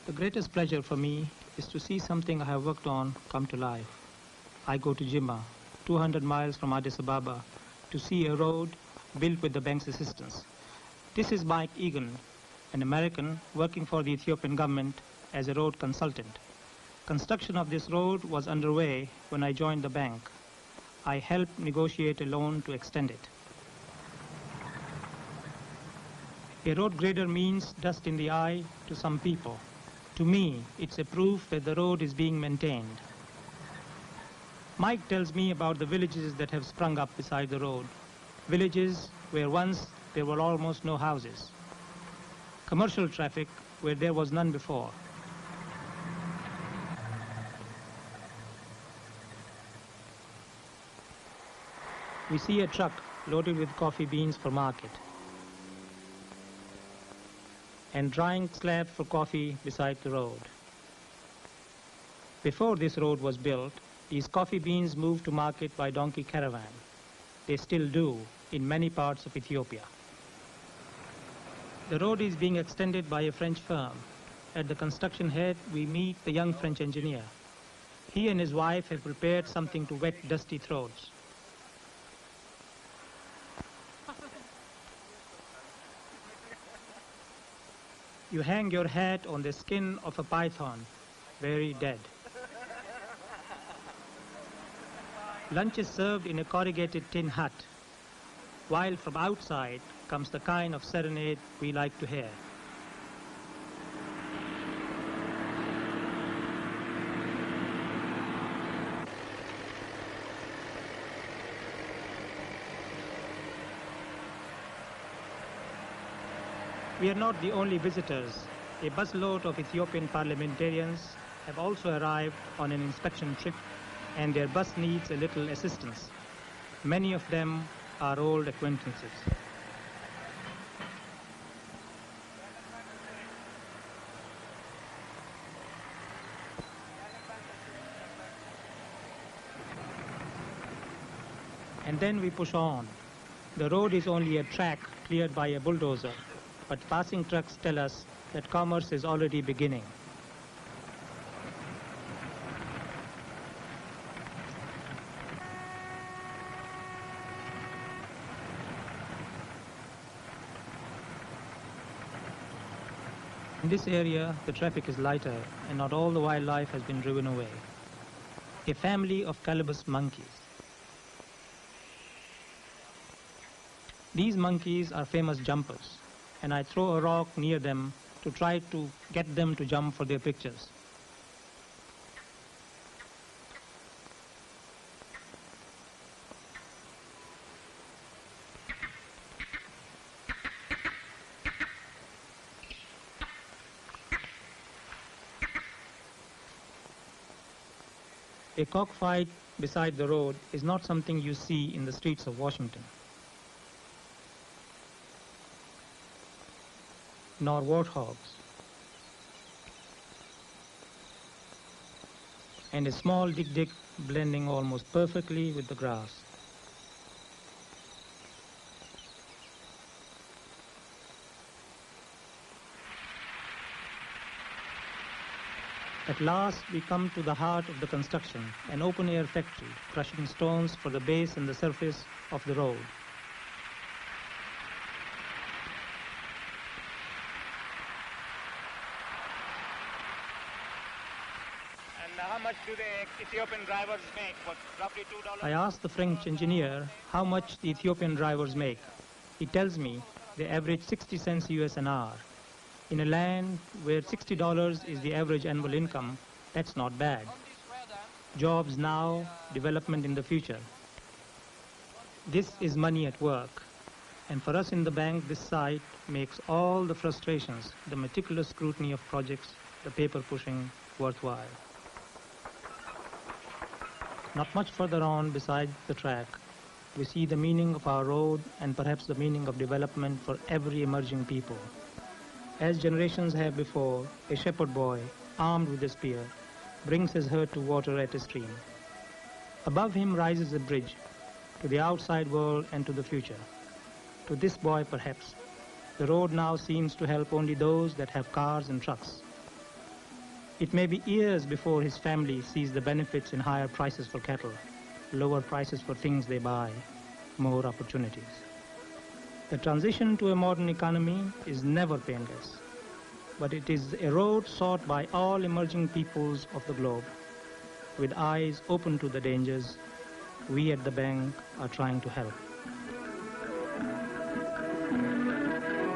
The greatest pleasure for me is to see something I have worked on come to life. I go to Jimma, 200 miles from Addis Ababa, to see a road built with the bank's assistance. This is Mike Egan, an American working for the Ethiopian government as a road consultant. Construction of this road was underway when I joined the bank. I helped negotiate a loan to extend it. A road grader means dust in the eye to some people. To me, it's a proof that the road is being maintained. Mike tells me about the villages that have sprung up beside the road. Villages where once there were almost no houses. Commercial traffic where there was none before. We see a truck loaded with coffee beans for market and drying slabs for coffee beside the road. Before this road was built, these coffee beans moved to market by donkey caravan. They still do in many parts of Ethiopia. The road is being extended by a French firm. At the construction head, we meet the young French engineer. He and his wife have prepared something to wet dusty throats. You hang your hat on the skin of a python, very dead. Lunch is served in a corrugated tin hut, while from outside comes the kind of serenade we like to hear. We are not the only visitors. A busload of Ethiopian parliamentarians have also arrived on an inspection trip, and their bus needs a little assistance. Many of them are old acquaintances. And then we push on. The road is only a track cleared by a bulldozer, but passing trucks tell us that commerce is already beginning. In this area, the traffic is lighter and not all the wildlife has been driven away. A family of Calabus monkeys. These monkeys are famous jumpers, and I throw a rock near them to try to get them to jump for their pictures. A cockfight beside the road is not something you see in the streets of Washington. Nor warthogs. And a small dik-dik blending almost perfectly with the grass. At last we come to the heart of the construction, an open-air factory crushing stones for the base and the surface of the road. How much do the Ethiopian drivers make? What, roughly $2? I asked the French engineer how much the Ethiopian drivers make. He tells me they average 60 cents US an hour. In a land where $60 is the average annual income, that's not bad. Jobs now, development in the future. This is money at work. And for us in the bank, this site makes all the frustrations, the meticulous scrutiny of projects, the paper pushing, worthwhile. Not much further on beside the track, we see the meaning of our road and perhaps the meaning of development for every emerging people. As generations have before, a shepherd boy, armed with a spear, brings his herd to water at a stream. Above him rises a bridge to the outside world and to the future. To this boy, perhaps, the road now seems to help only those that have cars and trucks. It may be years before his family sees the benefits in higher prices for cattle, lower prices for things they buy, more opportunities. The transition to a modern economy is never painless, but it is a road sought by all emerging peoples of the globe. With eyes open to the dangers, we at the bank are trying to help.